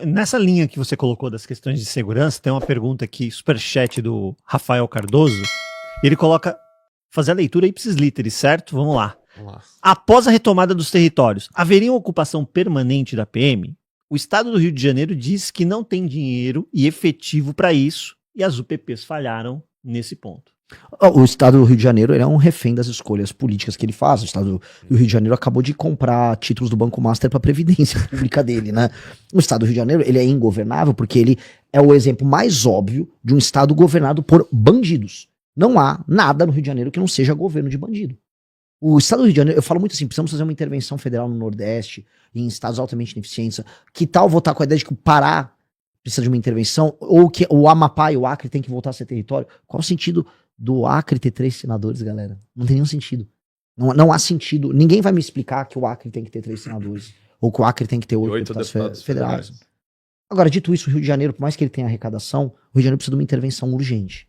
Nessa linha que você colocou das questões de segurança, tem uma pergunta aqui, superchat do Rafael Cardoso. Ele coloca, fazer a leitura ipsis literis, certo? Vamos lá. Após a retomada dos territórios, haveria uma ocupação permanente da PM? O Estado do Rio de Janeiro diz que não tem dinheiro e efetivo para isso, e as UPPs falharam nesse ponto. O Estado do Rio de Janeiro ele é um refém das escolhas políticas que ele faz. O Estado do Rio de Janeiro acabou de comprar títulos do Banco Master para a previdência pública dele, né? O Estado do Rio de Janeiro ele é ingovernável porque ele é o exemplo mais óbvio de um Estado governado por bandidos. Não há nada no Rio de Janeiro que não seja governo de bandido. O Estado do Rio de Janeiro, eu falo muito assim, precisamos fazer uma intervenção federal no Nordeste, em estados altamente ineficientes. Que tal votar com a ideia de que o Pará precisa de uma intervenção, ou que o Amapá e o Acre tem que voltar a ser território? Qual o sentido do Acre ter 3 senadores, galera? Não tem nenhum sentido. Não há sentido. Ninguém vai me explicar que o Acre tem que ter 3 senadores, ou que o Acre tem que ter 8 deputados federais. Agora, dito isso, o Rio de Janeiro, por mais que ele tenha arrecadação, o Rio de Janeiro precisa de uma intervenção urgente.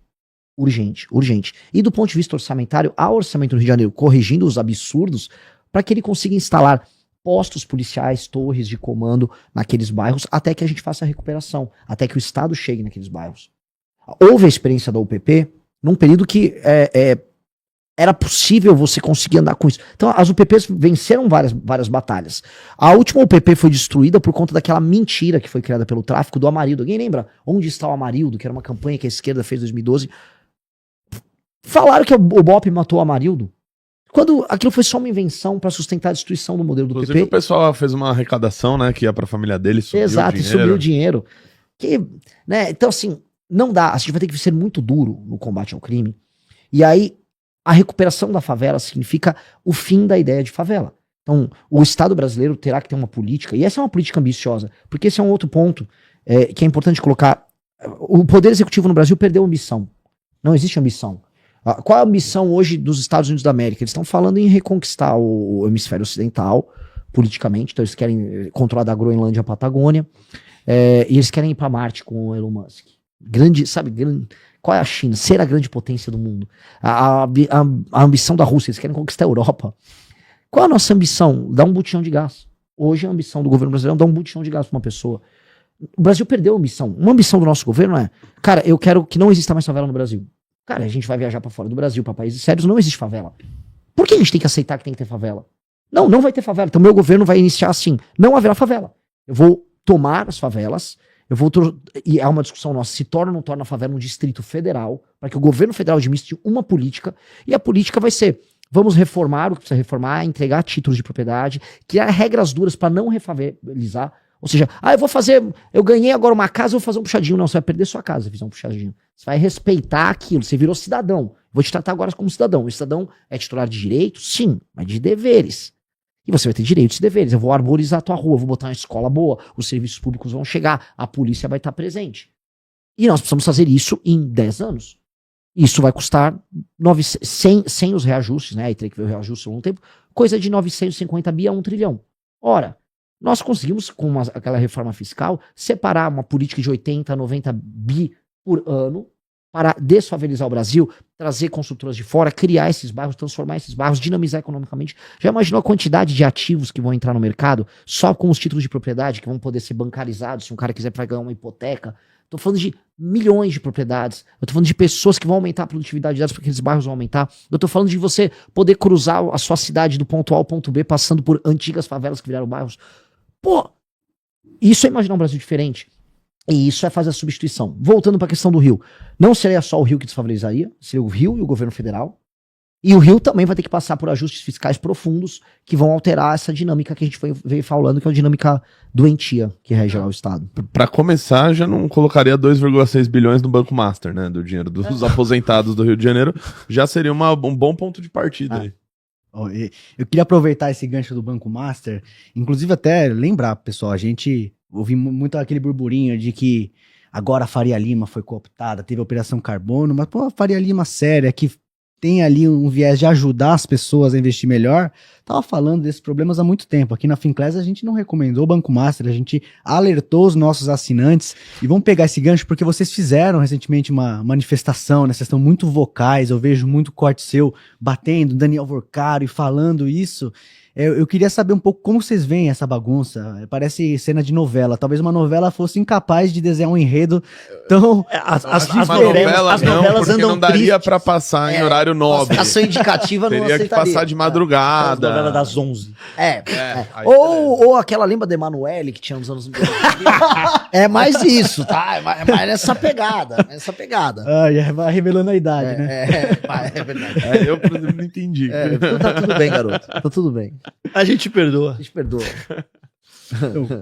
Urgente. E do ponto de vista orçamentário, há orçamento no Rio de Janeiro corrigindo os absurdos para que ele consiga instalar postos policiais, torres de comando naqueles bairros, até que a gente faça a recuperação, até que o Estado chegue naqueles bairros. Houve a experiência da UPP num período que era possível você conseguir andar com isso. Então as UPPs venceram várias batalhas. A última UPP foi destruída por conta daquela mentira que foi criada pelo tráfico do Amarildo. Alguém lembra onde está o Amarildo, que era uma campanha que a esquerda fez em 2012? Falaram que o BOPE matou o Amarildo, quando aquilo foi só uma invenção para sustentar a destruição do modelo do PP. Inclusive o pessoal fez uma arrecadação, né, que ia para a família dele, sumiu o dinheiro. Exato, sumiu o dinheiro. Né, então assim, não dá, a gente vai ter que ser muito duro no combate ao crime. E aí, a recuperação da favela significa o fim da ideia de favela. Então, o Estado brasileiro terá que ter uma política, e essa é uma política ambiciosa, porque esse é um outro ponto que é importante colocar. O Poder Executivo no Brasil perdeu a ambição. Não existe ambição. Qual é a ambição hoje dos Estados Unidos da América? Eles estão falando em reconquistar o hemisfério ocidental, politicamente, então eles querem controlar da Groenlândia à Patagônia, e eles querem ir para Marte com o Elon Musk. Qual é a China? Ser a grande potência do mundo. A ambição da Rússia, eles querem conquistar a Europa. Qual é a nossa ambição? Dar um botijão de gás. Hoje a ambição do governo brasileiro é dar um botijão de gás para uma pessoa. O Brasil perdeu a ambição. Uma ambição do nosso governo é, cara, eu quero que não exista mais favela no Brasil. Cara, a gente vai viajar pra fora do Brasil, pra países sérios, não existe favela. Por que a gente tem que aceitar que tem que ter favela? Não vai ter favela. Então meu governo vai iniciar assim, não haverá favela. Eu vou tomar as favelas, e é uma discussão nossa, se torna ou não torna a favela um distrito federal, para que o governo federal administre uma política, e a política vai ser, vamos reformar o que precisa reformar, entregar títulos de propriedade, criar regras duras para não refavelizar. Ou seja, eu ganhei agora uma casa, eu vou fazer um puxadinho. Não, você vai perder sua casa se fizer um puxadinho. Você vai respeitar aquilo, você virou cidadão. Vou te tratar agora como cidadão. O cidadão é titular de direitos? Sim, mas de deveres. E você vai ter direitos e deveres. Eu vou arborizar a tua rua, vou botar uma escola boa, os serviços públicos vão chegar, a polícia vai estar presente. E nós precisamos fazer isso em 10 anos. Isso vai custar, sem os reajustes, né? Aí tem que ver o reajuste ao longo do tempo, coisa de 950 bi a 1 trilhão. Ora, nós conseguimos, com aquela reforma fiscal, separar uma política de 80, 90 bi por ano para desfavelizar o Brasil, trazer construtoras de fora, criar esses bairros, transformar esses bairros, dinamizar economicamente. Já imaginou a quantidade de ativos que vão entrar no mercado só com os títulos de propriedade que vão poder ser bancarizados se um cara quiser pagar uma hipoteca? Estou falando de milhões de propriedades. Eu estou falando de pessoas que vão aumentar a produtividade delas porque aqueles bairros vão aumentar. Eu estou falando de você poder cruzar a sua cidade do ponto A ao ponto B passando por antigas favelas que viraram bairros. Pô, isso é imaginar um Brasil diferente. E isso é fazer a substituição. Voltando para a questão do Rio. Não seria só o Rio que desfavelizaria, seria o Rio e o governo federal. E o Rio também vai ter que passar por ajustes fiscais profundos que vão alterar essa dinâmica que a gente veio falando, que é a dinâmica doentia que rege lá o Estado. Para começar, já não colocaria 2,6 bilhões no Banco Master, né? Do dinheiro dos aposentados do Rio de Janeiro. Já seria um bom ponto de partida aí. Eu queria aproveitar esse gancho do Banco Master, inclusive até lembrar, pessoal, a gente ouvi muito aquele burburinho de que agora a Faria Lima foi cooptada, teve a Operação Carbono, mas pô, a Faria Lima séria, que tem ali um viés de ajudar as pessoas a investir melhor, tava falando desses problemas há muito tempo. Aqui na Finclass a gente não recomendou o Banco Master, a gente alertou os nossos assinantes, e vamos pegar esse gancho porque vocês fizeram recentemente uma manifestação, né? Vocês estão muito vocais, eu vejo muito corte seu batendo, Daniel Vorcaro e falando isso. Eu queria saber um pouco como vocês veem essa bagunça. Parece cena de novela. Talvez uma novela fosse incapaz de desenhar um enredo tão... As novelas novelas porque andam não daria tristes. pra passar em horário nobre. Ação indicativa não Teria que aceitaria. passar de As madrugada. novelas das 11. É. Aí Ou aquela, lembra da Emanuele que tinha nos anos... É mais isso, tá? É mais nessa pegada. Vai revelando a idade, né? É verdade. Eu, por exemplo, não entendi. Então tá tudo bem, garoto. Tá tudo bem. A gente perdoa. A gente perdoa.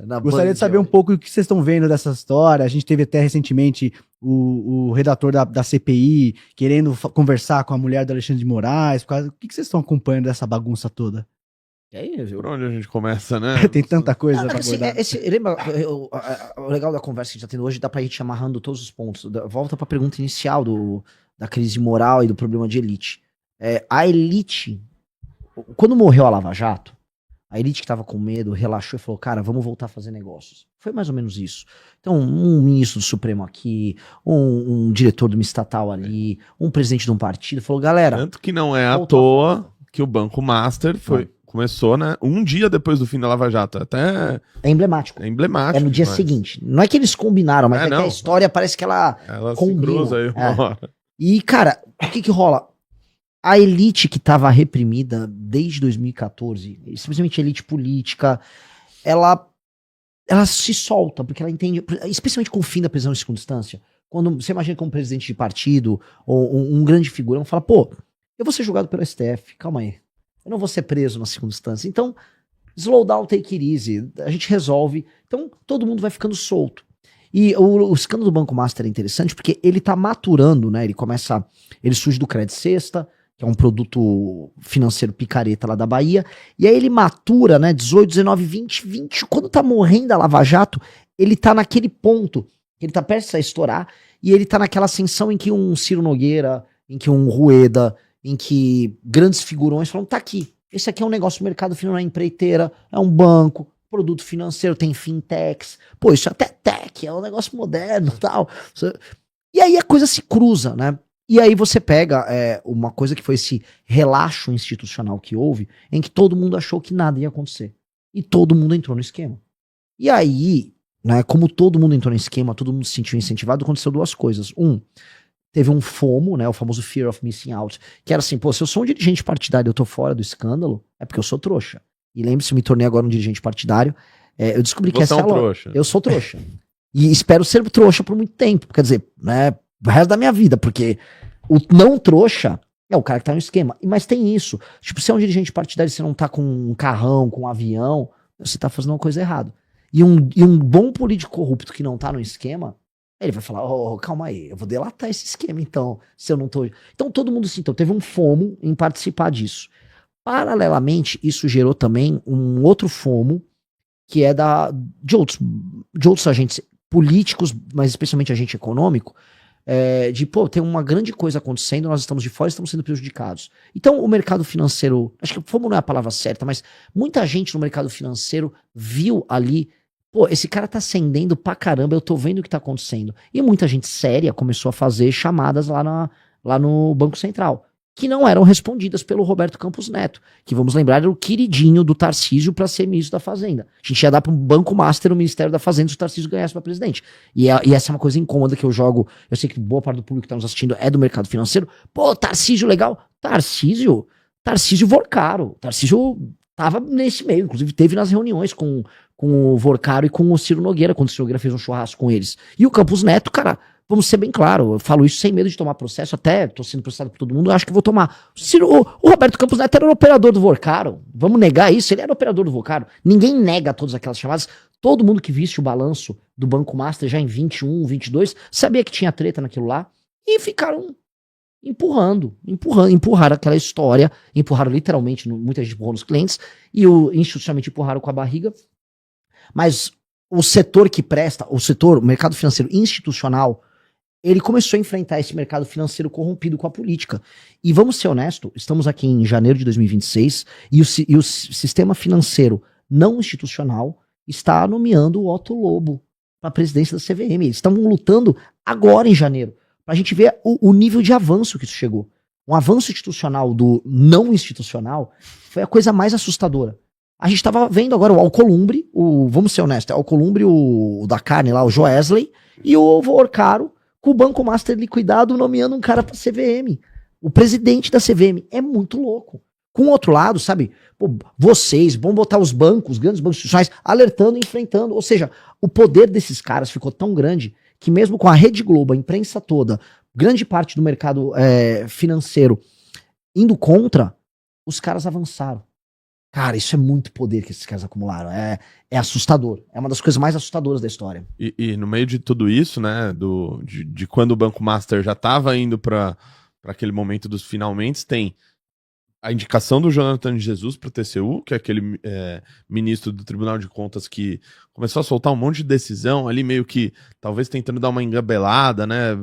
Na Gostaria Band de saber um hoje. pouco o que vocês estão vendo dessa história. A gente teve até recentemente o redator da CPI querendo conversar com a mulher do Alexandre de Moraes. O que vocês estão acompanhando dessa bagunça toda? E aí, viu? Por onde a gente começa, né? Tem tanta coisa Ah, pra assim, abordar. lembra, o legal da conversa que a gente tá tendo hoje, dá pra gente ir amarrando todos os pontos. Volta pra pergunta inicial da crise moral e do problema de elite. A elite, quando morreu a Lava Jato, a elite que tava com medo relaxou e falou, cara, vamos voltar a fazer negócios. Foi mais ou menos isso. Então, um ministro do Supremo aqui, um diretor de uma estatal ali, um presidente de um partido, falou, galera... Tanto que não é à Voltou. toa que o Banco Master começou, né? Um dia depois do fim da Lava Jato. Até É emblemático. é emblemático. É no dia mas seguinte. Não é que eles combinaram, mas É, é que não. a história parece que ela Ela se combina. cruza aí uma hora. E, cara, o que rola? A elite que estava reprimida desde 2014, especialmente a elite política, ela se solta, porque ela entende, especialmente com o fim da prisão em segunda instância, quando você imagina que um presidente de partido ou um grande figurão fala, pô, eu vou ser julgado pelo STF, calma aí, eu não vou ser preso na segunda instância, então slow down, take it easy, a gente resolve, então todo mundo vai ficando solto. E o escândalo do Banco Master é interessante porque ele tá maturando, né? Ele surge do Credit Sexta, que é um produto financeiro picareta lá da Bahia, e aí ele matura, né? 18, 19, 20. Quando tá morrendo a Lava Jato, ele tá naquele ponto, que ele tá prestes a estourar, e ele tá naquela ascensão em que um Ciro Nogueira, em que um Rueda, em que grandes figurões falam, tá aqui, esse aqui é um negócio do mercado financeiro, é empreiteira, é um banco, produto financeiro, tem fintechs, pô, isso até tech, é um negócio moderno e tal. E aí a coisa se cruza, né? E aí você pega uma coisa que foi esse relaxo institucional que houve, em que todo mundo achou que nada ia acontecer. E todo mundo entrou no esquema. E aí, né, como todo mundo entrou no esquema, todo mundo se sentiu incentivado, aconteceu duas coisas. Teve um FOMO, né, o famoso Fear of Missing Out, que era assim, pô, se eu sou um dirigente partidário e eu tô fora do escândalo, é porque eu sou trouxa. E lembre-se, eu me tornei agora um dirigente partidário. Eu descobri que Você é um trouxa. Eu sou trouxa. E espero ser trouxa por muito tempo. Quer dizer, né, o resto da minha vida, porque o não trouxa é o cara que tá no esquema. Mas tem isso. Tipo, se é um dirigente partidário e você não tá com um carrão, com um avião, você tá fazendo uma coisa errada. E um bom político corrupto que não tá no esquema, ele vai falar, calma aí, eu vou delatar esse esquema então, se eu não tô... Então todo mundo, assim, então, teve um FOMO em participar disso. Paralelamente, isso gerou também um outro FOMO, que é de outros agentes políticos, mas especialmente agente econômico, tem uma grande coisa acontecendo, nós estamos de fora, estamos sendo prejudicados. Então o mercado financeiro, acho que FOMO não é a palavra certa, mas muita gente no mercado financeiro viu ali, pô, esse cara tá ascendendo pra caramba, eu tô vendo o que tá acontecendo. E muita gente séria começou a fazer chamadas lá no Banco Central, que não eram respondidas pelo Roberto Campos Neto, que vamos lembrar era o queridinho do Tarcísio para ser ministro da Fazenda. A gente ia dar para um Banco Master o Ministério da Fazenda se o Tarcísio ganhasse para presidente. E essa é uma coisa incômoda que eu jogo, eu sei que boa parte do público que está nos assistindo é do mercado financeiro. Pô, Tarcísio legal. Tarcísio Vorcaro. Tarcísio tava nesse meio, inclusive teve nas reuniões com o Vorcaro e com o Ciro Nogueira, quando o Ciro Nogueira fez um churrasco com eles. E o Campos Neto, cara... Vamos ser bem claro, eu falo isso sem medo de tomar processo, até tô sendo processado por todo mundo, eu acho que vou tomar. O Roberto Campos Neto era o operador do Vorcaro, vamos negar isso, ele era o operador do Vorcaro. Ninguém nega todas aquelas chamadas, todo mundo que visse o balanço do Banco Master já em 21, 22, sabia que tinha treta naquilo lá, e ficaram empurraram aquela história, empurraram literalmente, muita gente empurrou nos clientes, e institucionalmente empurraram com a barriga, mas o setor que presta, o mercado financeiro institucional, ele começou a enfrentar esse mercado financeiro corrompido com a política. E vamos ser honestos, estamos aqui em janeiro de 2026 e o sistema financeiro não institucional está nomeando o Otto Lobo para a presidência da CVM. Eles estavam lutando agora em janeiro, para a gente ver o nível de avanço que isso chegou. Um avanço institucional do não institucional foi a coisa mais assustadora. A gente tava vendo agora o Alcolumbre, vamos ser honestos, o Alcolumbre, o da carne lá, o Joesley, e o Vorcaro, com o Banco Master liquidado, nomeando um cara pra CVM. O presidente da CVM. É muito louco. Com o outro lado, sabe, pô, vocês vão botar os bancos, grandes bancos institucionais, alertando e enfrentando. Ou seja, o poder desses caras ficou tão grande que mesmo com a Rede Globo, a imprensa toda, grande parte do mercado financeiro indo contra, os caras avançaram. Cara, isso é muito poder que esses caras acumularam. É assustador. É uma das coisas mais assustadoras da história. E no meio de tudo isso, né, de quando o Banco Master já estava indo para aquele momento dos finalmente, tem a indicação do Jonathan de Jesus para o TCU, que é aquele ministro do Tribunal de Contas que começou a soltar um monte de decisão ali, meio que talvez tentando dar uma engabelada, né,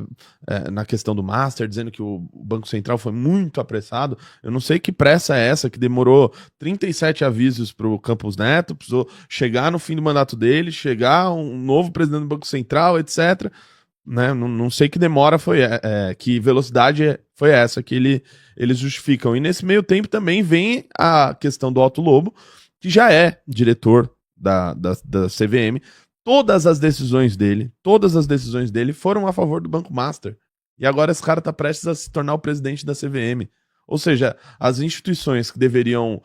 na questão do Master, dizendo que o Banco Central foi muito apressado. Eu não sei que pressa é essa, que demorou 37 avisos para o Campos Neto, precisou chegar no fim do mandato dele, chegar um novo presidente do Banco Central, etc., né? Não sei que demora foi, que velocidade foi essa que eles justificam. E nesse meio tempo também vem a questão do Otto Lobo, que já é diretor da CVM. Todas as decisões dele foram a favor do Banco Master. E agora esse cara está prestes a se tornar o presidente da CVM. Ou seja, as instituições que deveriam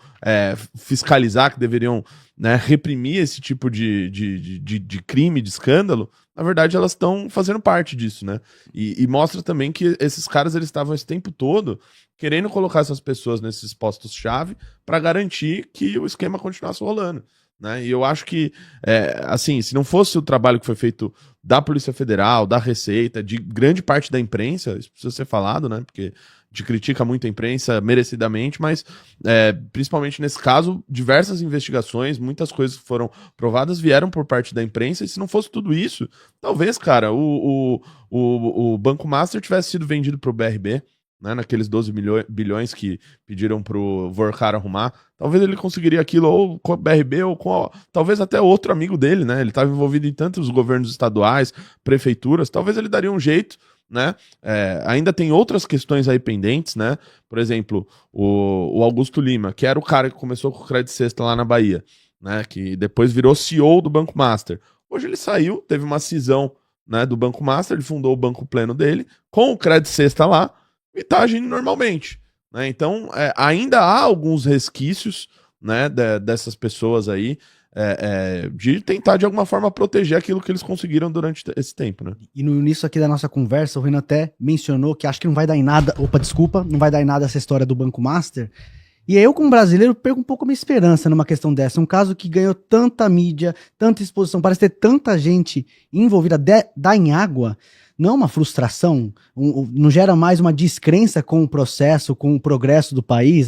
fiscalizar, que deveriam, né, reprimir esse tipo de crime, de escândalo, na verdade elas estão fazendo parte disso, né? E mostra também que esses caras eles estavam esse tempo todo querendo colocar essas pessoas nesses postos-chave para garantir que o esquema continuasse rolando, né? E eu acho que, assim, se não fosse o trabalho que foi feito da Polícia Federal, da Receita, de grande parte da imprensa, isso precisa ser falado, né? Porque a gente critica muito a imprensa merecidamente, mas principalmente nesse caso, diversas investigações, muitas coisas que foram provadas vieram por parte da imprensa, e se não fosse tudo isso, talvez, cara, o Banco Master tivesse sido vendido para o BRB, né, naqueles 12 bilhões que pediram pro Vorkar arrumar. Talvez ele conseguiria aquilo ou com a BRB ou com talvez até outro amigo dele, né? Ele estava envolvido em tantos governos estaduais, prefeituras, talvez ele daria um jeito, né? Ainda tem outras questões aí pendentes, né? Por exemplo, o Augusto Lima, que era o cara que começou com o Credit Sexta lá na Bahia, né? Que depois virou CEO do Banco Master. Hoje ele saiu, teve uma cisão, né, do Banco Master, ele fundou o Banco Pleno dele, com o Credit Sexta lá, e tá agindo normalmente, né? Então, ainda há alguns resquícios, né, dessas pessoas aí, de tentar de alguma forma proteger aquilo que eles conseguiram durante esse tempo, né? E no início aqui da nossa conversa, o Renan até mencionou que acho que não vai dar em nada, não vai dar em nada essa história do Banco Master. E aí eu, como brasileiro, perco um pouco a minha esperança numa questão dessa. Um caso que ganhou tanta mídia, tanta exposição, parece ter tanta gente envolvida, dá em água. Não é uma frustração? Não gera mais uma descrença com o processo, com o progresso do país?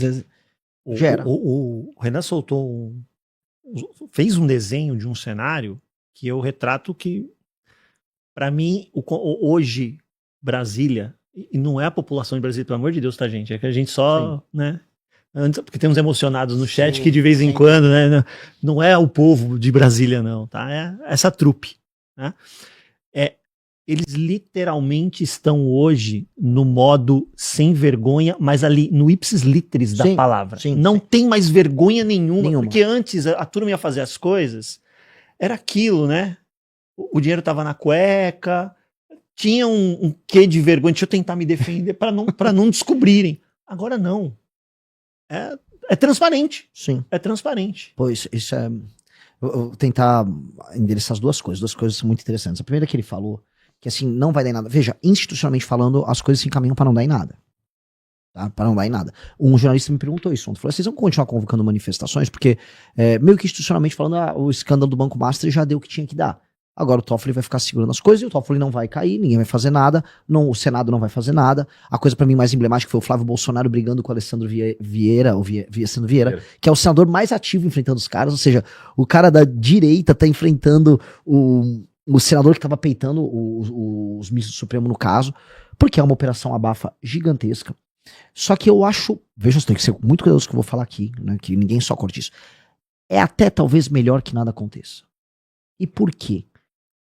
Gera. O Renan fez um desenho de um cenário que eu retrato que, para mim, hoje, Brasília, e não é a população de Brasília, pelo amor de Deus, tá, gente? É que a gente só, sim, né? Antes, porque tem uns emocionados no chat, sim, que de vez em quando, né? Não é o povo de Brasília, não, tá? É essa trupe, né? Eles literalmente estão hoje no modo sem vergonha, mas ali no ipsis literis da palavra. Sim, não tem mais vergonha nenhuma, porque antes a turma ia fazer as coisas, era aquilo, né? O dinheiro tava na cueca, tinha um quê de vergonha, deixa eu tentar me defender para não descobrirem. Agora não. É transparente. Sim. É transparente. Pois, isso é... Eu vou tentar endereçar as duas coisas são muito interessantes. A primeira que ele falou, que assim, não vai dar em nada. Veja, institucionalmente falando, as coisas se encaminham para não dar em nada. Tá? Para não dar em nada. Um jornalista me perguntou isso ontem. Falou, vocês vão continuar convocando manifestações? Porque, meio que institucionalmente falando, o escândalo do Banco Master já deu o que tinha que dar. Agora o Toffoli vai ficar segurando as coisas e o Toffoli não vai cair, ninguém vai fazer nada, o Senado não vai fazer nada. A coisa para mim mais emblemática foi o Flávio Bolsonaro brigando com o Alessandro Vieira, que é o senador mais ativo enfrentando os caras. Ou seja, o cara da direita tá enfrentando o senador que estava peitando os ministros do Supremo no caso, porque é uma operação abafa gigantesca. Só que eu acho, veja, você tem que ser muito cuidadoso com o que eu vou falar aqui, né, que ninguém só corte isso. É até talvez melhor que nada aconteça. E por quê?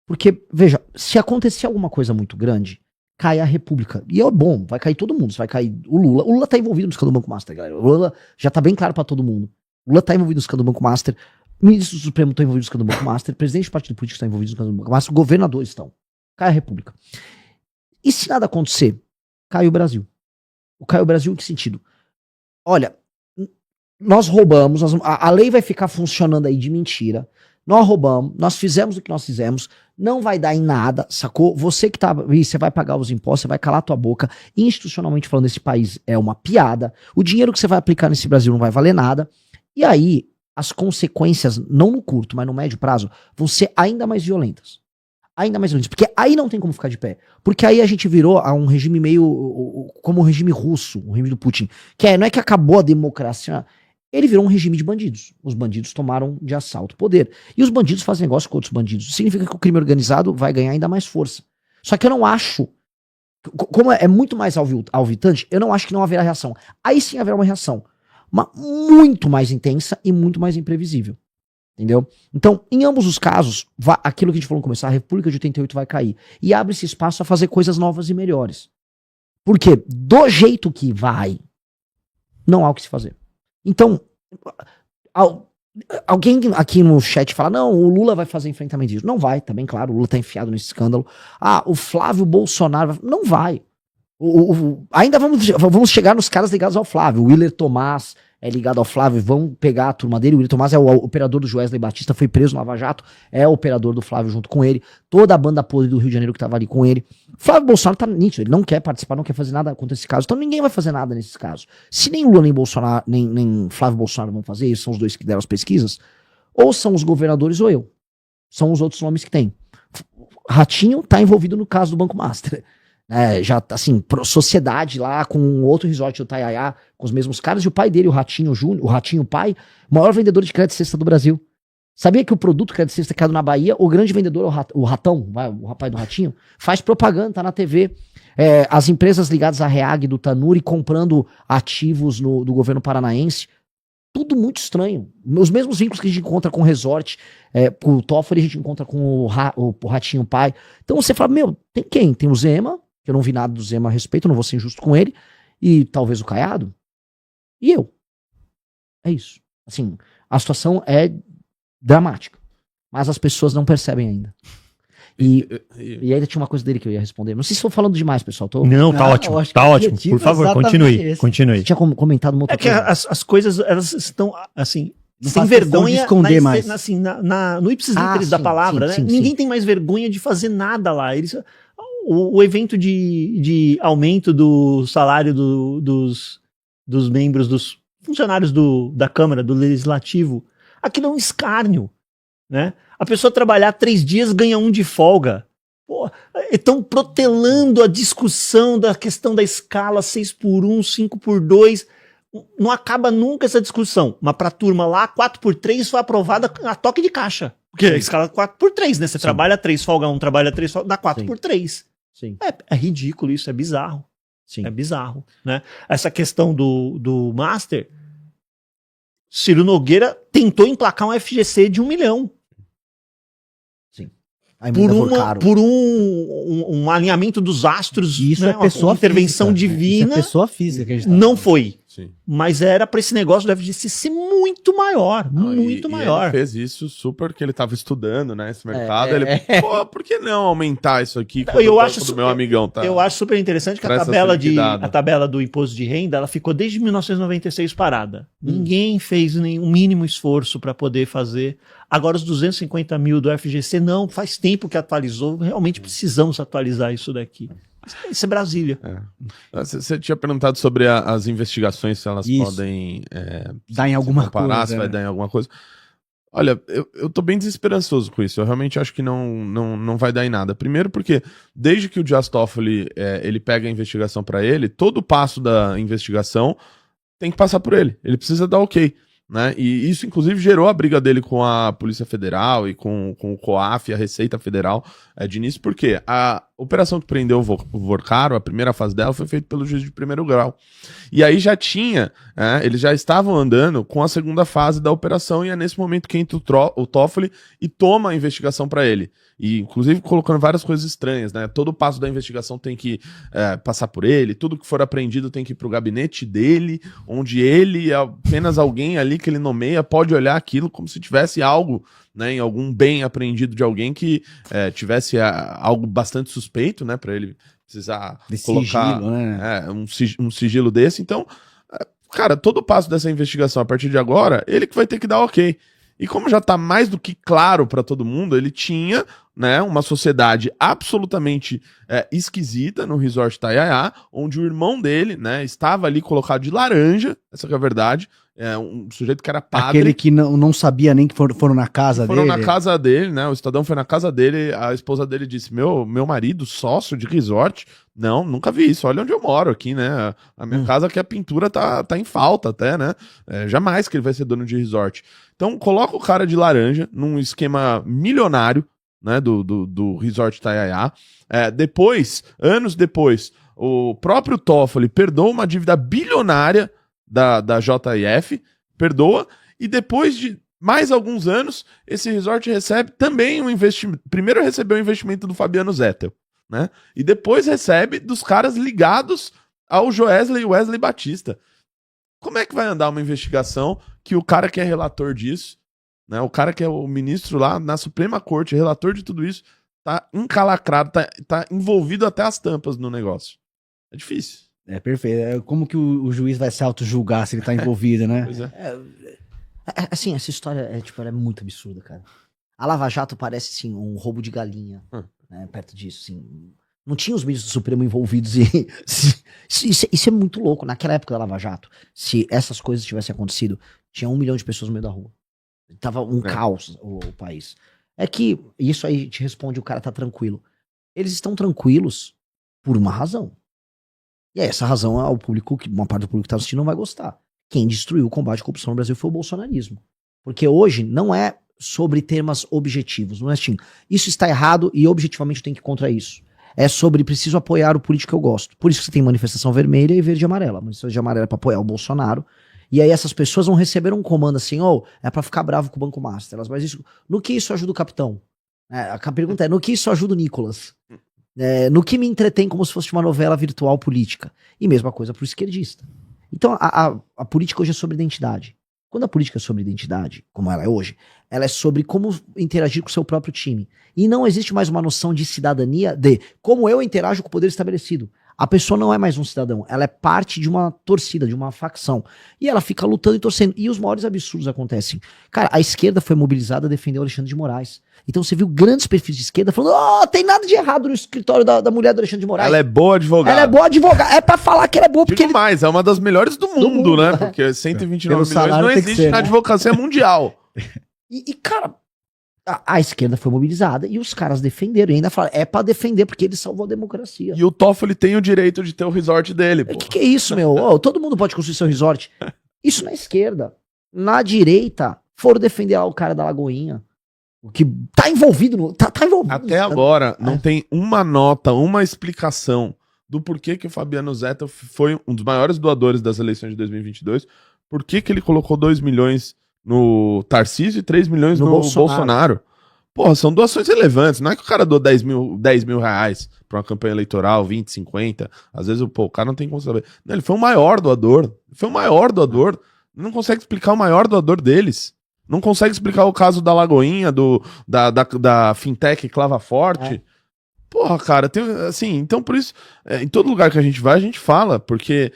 Porque, veja, se acontecer alguma coisa muito grande, cai a República. E é bom, vai cair todo mundo, vai cair o Lula. O Lula tá envolvido no escândalo do Banco Master, galera. O Lula já tá bem claro pra todo mundo. Lula está envolvido no escândalo do Banco Master, ministro do Supremo está envolvido no escândalo do Banco Master, presidente do partido político está envolvido no escândalo do Banco Master, governadores estão. Cai a República. E se nada acontecer, cai o Brasil. Cai o Brasil em que sentido? Olha, nós roubamos, a lei vai ficar funcionando aí de mentira, nós roubamos, nós fizemos o que nós fizemos, não vai dar em nada, sacou? Você que tá aí, você vai pagar os impostos, você vai calar tua boca, institucionalmente falando, esse país é uma piada, o dinheiro que você vai aplicar nesse Brasil não vai valer nada, e aí as consequências, não no curto, mas no médio prazo, vão ser ainda mais violentas. Ainda mais violentas, porque aí não tem como ficar de pé, porque aí a gente virou a um regime meio, como o regime russo, o regime do Putin, que não é que acabou a democracia, ele virou um regime de bandidos. Os bandidos tomaram de assalto o poder. E os bandidos fazem negócio com outros bandidos. Significa que o crime organizado vai ganhar ainda mais força. Só que eu não acho, como é muito mais alvitante, eu não acho que não haverá reação. Aí sim haverá uma reação. Muito mais intensa e muito mais imprevisível. Entendeu? Então, em ambos os casos, aquilo que a gente falou no começo, a República de 88 vai cair. E abre-se espaço a fazer coisas novas e melhores. Porque do jeito que vai, não há o que se fazer. Então, alguém aqui no chat fala, não, o Lula vai fazer enfrentamento disso. Não vai, tá bem claro, o Lula tá enfiado nesse escândalo. O Flávio Bolsonaro, não vai. Ainda vamos chegar nos caras ligados ao Flávio. O Willer Tomás é ligado ao Flávio, vão pegar a turma dele. O Willer Tomás é o operador do Wesley Batista, foi preso no Lava Jato, é o operador do Flávio junto com ele. Toda a banda podre do Rio de Janeiro que tava ali com ele. Flávio Bolsonaro tá nítido, ele não quer participar, não quer fazer nada contra esse caso. Então ninguém vai fazer nada nesses casos. Se nem Lula, nem Bolsonaro, nem Flávio Bolsonaro vão fazer, eles são os dois que deram as pesquisas, ou são os governadores ou eu. São os outros nomes que tem. Ratinho tá envolvido no caso do Banco Master. Já, assim, sociedade lá com outro resort do Taiaiá, com os mesmos caras, e o pai dele, o Ratinho Júnior, o Ratinho pai, maior vendedor de crédito cesta do Brasil. Sabia que o produto crédito cesta criado na Bahia, o grande vendedor, o Ratão, o rapaz do Ratinho, faz propaganda, tá na TV. As empresas ligadas à Reag do Tanuri comprando ativos do governo paranaense. Tudo muito estranho. Os mesmos vínculos que a gente encontra com o resort, com o Toffoli, a gente encontra com o Ratinho pai. Então você fala, tem quem? Tem o Zema, que eu não vi nada do Zema a respeito, não vou ser injusto com ele, e talvez o Caiado, e eu. É isso. Assim, a situação é dramática, mas as pessoas não percebem ainda. E ainda tinha uma coisa dele que eu ia responder. Não sei se estou falando demais, pessoal. Não, tá ótimo. Tá ótimo. Por favor, continue. Continue. Você tinha comentado uma outra coisa. Que as coisas, elas estão, assim, não sem vergonha esconder mais. No ipsis literis da palavra, né? Ninguém tem mais vergonha de fazer nada lá. O evento de aumento do salário dos membros, dos funcionários da Câmara, do Legislativo, aquilo é um escárnio, né? A pessoa trabalhar 3 dias ganha 1 de folga. Estão protelando a discussão da questão da escala 6x1, 5x2. Não acaba nunca essa discussão. Mas para a turma lá, 4x3 foi aprovada a toque de caixa. Porque a escala 4x3, né? Você trabalha 3, folga 1, trabalha 3, folga, dá 4x3. Sim. É ridículo isso, é bizarro. Sim. É bizarro, né? Essa questão do Master, Ciro Nogueira tentou emplacar um FGC de 1 milhão. Sim. Por um alinhamento dos astros, isso, né? É pessoa uma intervenção física. divina. Isso é pessoa física que a gente tá não falando. foi. Sim. Mas era para esse negócio do FGC ser muito maior. Muito maior. Ele fez isso super, que ele tava estudando, né? Esse mercado. Por que não aumentar isso aqui? Eu acho do meu amigão, tá? Eu acho super interessante que a tabela do imposto de renda, ela ficou desde 1996 parada. Ninguém fez nenhum mínimo esforço para poder fazer. Agora os 250 mil do FGC, não, faz tempo que atualizou. Realmente precisamos atualizar isso daqui. Isso é Brasília. Você tinha perguntado sobre as investigações, se elas podem dar em alguma coisa. Se vai dar em alguma coisa. Olha, eu tô bem desesperançoso com isso. Eu realmente acho que não vai dar em nada. Primeiro porque, desde que o Dias Toffoli ele pega a investigação para ele, todo passo da investigação tem que passar por ele. Ele precisa dar ok. Né? E isso, inclusive, gerou a briga dele com a Polícia Federal e com o COAF, a Receita Federal de início, porque operação que prendeu o Vorcaro, a primeira fase dela, foi feita pelo juiz de primeiro grau. E aí já tinha, eles já estavam andando com a segunda fase da operação, e é nesse momento que entra o Toffoli e toma a investigação para ele. E inclusive colocando várias coisas estranhas, né? Todo passo da investigação tem que passar por ele, tudo que for apreendido tem que ir pro gabinete dele, onde ele, apenas alguém ali que ele nomeia, pode olhar aquilo como se tivesse algo, né, em algum bem apreendido de alguém que tivesse algo bastante suspeito, né, para ele precisar colocar sigilo, né? um sigilo desse. Então, cara, todo o passo dessa investigação a partir de agora, ele que vai ter que dar ok. E como já tá mais do que claro para todo mundo, ele tinha, né, uma sociedade absolutamente esquisita no Resort Taiaiá, onde o irmão dele, né, estava ali colocado de laranja, essa que é a verdade, um sujeito que era padre. Aquele que não sabia nem que foram na casa dele. Foram na casa dele, né, o Estadão foi na casa dele, a esposa dele disse, meu marido, sócio de resort, não, nunca vi isso, olha onde eu moro aqui, né, a minha casa que a pintura tá em falta até, né, jamais que ele vai ser dono de resort. Então coloca o cara de laranja num esquema milionário, né, do Resort Taiaiá. Depois, anos depois, o próprio Toffoli perdoa uma dívida bilionária da JF, perdoa, e depois de mais alguns anos, esse resort recebe também um investimento. Primeiro recebeu o investimento do Fabiano Zettel, né? E depois recebe dos caras ligados ao Joesley e Wesley Batista. Como é que vai andar uma investigação que o cara que é relator disso, né, o cara que é o ministro lá na Suprema Corte, relator de tudo isso, tá encalacrado, tá envolvido até as tampas no negócio? É difícil. É perfeito. Como que o juiz vai se auto-julgar se ele tá envolvido, né? Pois é. Assim, essa história ela é muito absurda, cara. A Lava Jato parece, assim, um roubo de galinha, né, perto disso, assim. Não tinha os ministros do Supremo envolvidos e... isso é muito louco. Naquela época da Lava Jato, se essas coisas tivessem acontecido, tinha 1 milhão de pessoas no meio da rua. Tava um caos o país. É que isso aí te responde, o cara tá tranquilo. Eles estão tranquilos por uma razão. E essa razão é o público, uma parte do público que tá assistindo não vai gostar. Quem destruiu o combate à corrupção no Brasil foi o bolsonarismo. Porque hoje não é sobre temas objetivos, não é assim, isso está errado e objetivamente eu tenho que ir contra isso. É sobre preciso apoiar o político que eu gosto. Por isso que você tem manifestação vermelha e verde e amarela. Manifestação verde e amarela é pra apoiar o Bolsonaro. E aí essas pessoas vão receber um comando assim, é pra ficar bravo com o Banco Master. Mas isso, no que isso ajuda o capitão? A pergunta é, no que isso ajuda o Nicolas? No que me entretém como se fosse uma novela virtual política? E mesma coisa pro esquerdista. Então a política hoje é sobre identidade. Quando a política é sobre identidade, como ela é hoje, ela é sobre como interagir com o seu próprio time. E não existe mais uma noção de cidadania de como eu interajo com o poder estabelecido. A pessoa não é mais um cidadão, ela é parte de uma torcida, de uma facção. E ela fica lutando e torcendo. E os maiores absurdos acontecem. Cara, a esquerda foi mobilizada a defender o Alexandre de Moraes. Então você viu grandes perfis de esquerda falando, tem nada de errado no escritório da mulher do Alexandre de Moraes. Ela é boa advogada. Ela é boa advogada. É pra falar que ela é boa porque Digo mais, é uma das melhores do mundo, né? Porque 129 milhões não existe na advocacia mundial. E cara, a esquerda foi mobilizada e os caras defenderam. E ainda falaram, é pra defender porque ele salvou a democracia. E o Toffoli tem o direito de ter o resort dele, pô. Que é isso, meu? Todo mundo pode construir seu resort. Isso na esquerda. Na direita, foram defender lá o cara da Lagoinha. O que tá envolvido no... Tá envolvido. Até agora, não tem uma nota, uma explicação do porquê que o Fabiano Zettel foi um dos maiores doadores das eleições de 2022. Por que ele colocou 2 milhões no Tarcísio e 3 milhões no Bolsonaro. Porra, são doações relevantes. Não é que o cara doa 10 mil reais pra uma campanha eleitoral, 20, 50. Às vezes o cara não tem como saber. Não, ele foi o maior doador. Não consegue explicar o maior doador deles. Não consegue explicar o caso da Lagoinha, da Fintech Clava Forte. Porra, cara, tem, assim, então por isso, em todo lugar que a gente vai, a gente fala, porque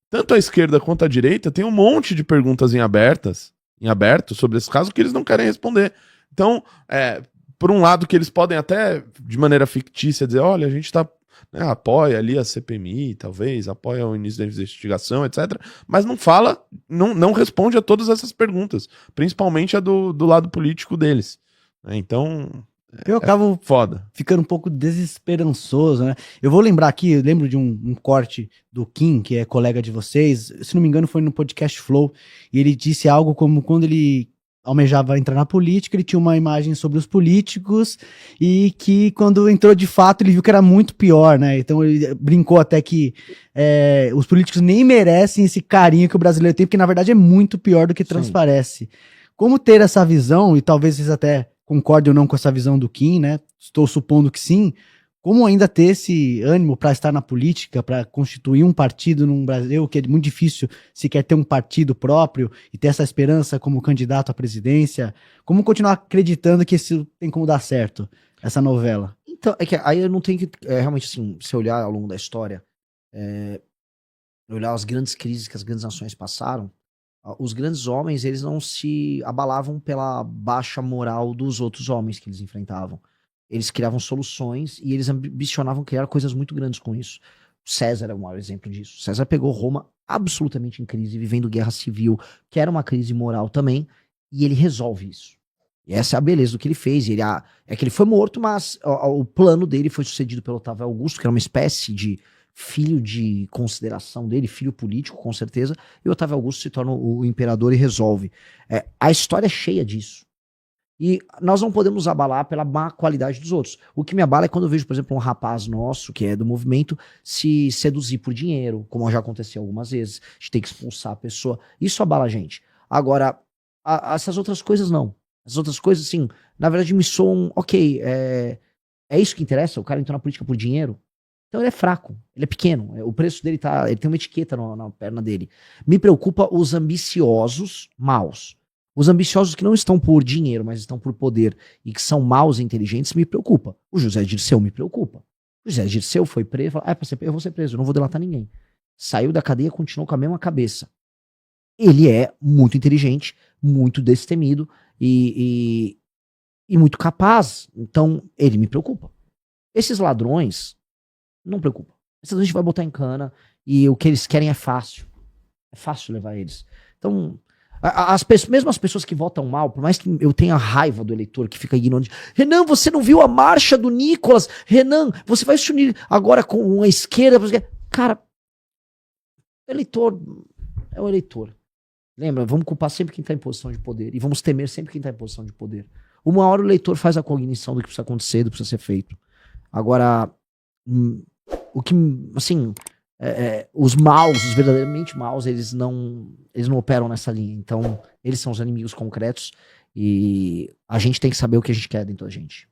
tanto a esquerda quanto a direita tem um monte de perguntas em aberto sobre esse caso que eles não querem responder. Então, por um lado que eles podem até, de maneira fictícia, dizer, olha, a gente apoia ali a CPMI, talvez, apoia o início da investigação, etc. Mas não fala, não responde a todas essas perguntas, principalmente a do lado político deles. Então... Eu acabo ficando um pouco desesperançoso, né? Eu vou lembrar aqui, eu lembro de um corte do Kim, que é colega de vocês, se não me engano foi no podcast Flow, e ele disse algo como quando ele almejava entrar na política, ele tinha uma imagem sobre os políticos e que quando entrou de fato ele viu que era muito pior, né? Então ele brincou até que os políticos nem merecem esse carinho que o brasileiro tem, porque na verdade é muito pior do que transparece. Como ter essa visão, e talvez vocês até concordem ou não com essa visão do Kim, né? Estou supondo que sim. Como ainda ter esse ânimo para estar na política, para constituir um partido no Brasil, que é muito difícil se quer ter um partido próprio e ter essa esperança como candidato à presidência? Como continuar acreditando que isso tem como dar certo, essa novela? Então, é que aí eu não tenho que, realmente assim, se olhar ao longo da história, olhar as grandes crises que as grandes nações passaram, os grandes homens, eles não se abalavam pela baixa moral dos outros homens que eles enfrentavam. Eles criavam soluções e eles ambicionavam criar coisas muito grandes com isso. César é o maior exemplo disso. César pegou Roma absolutamente em crise, vivendo guerra civil, que era uma crise moral também, e ele resolve isso. E essa é a beleza do que ele fez. É que ele foi morto, mas o plano dele foi sucedido pelo Otávio Augusto, que era uma espécie de filho de consideração dele, filho político, com certeza, e o Otávio Augusto se torna o imperador e resolve. A história é cheia disso. E nós não podemos abalar pela má qualidade dos outros. O que me abala é quando eu vejo, por exemplo, um rapaz nosso, que é do movimento, se seduzir por dinheiro, como já aconteceu algumas vezes, a gente tem que expulsar a pessoa. Isso abala a gente. Agora, essas outras coisas não. As outras coisas, assim, na verdade me soam, ok, é isso que interessa? O cara entrou na política por dinheiro? Então ele é fraco, ele é pequeno, o preço dele ele tem uma etiqueta na perna dele. Me preocupa os ambiciosos maus. Os ambiciosos que não estão por dinheiro, mas estão por poder e que são maus e inteligentes, me preocupa. O José Dirceu me preocupa. O José Dirceu foi preso, falou, eu vou ser preso, eu não vou delatar ninguém. Saiu da cadeia, continuou com a mesma cabeça. Ele é muito inteligente, muito destemido e muito capaz. Então, ele me preocupa. Esses ladrões não preocupa. Esses ladrões a gente vai botar em cana e o que eles querem é fácil. É fácil levar eles. Então, mesmo as pessoas que votam mal, por mais que eu tenha raiva do eleitor que fica ignorante, Renan, você não viu a marcha do Nicolas? Renan, você vai se unir agora com a esquerda? Cara, o eleitor é o eleitor. Lembra, vamos culpar sempre quem está em posição de poder e vamos temer sempre quem está em posição de poder. Uma hora o eleitor faz a cognição do que precisa acontecer, do que precisa ser feito. Agora, o que, assim, os maus, os verdadeiramente maus, eles não operam nessa linha. Então, eles são os inimigos concretos e a gente tem que saber o que a gente quer dentro da gente.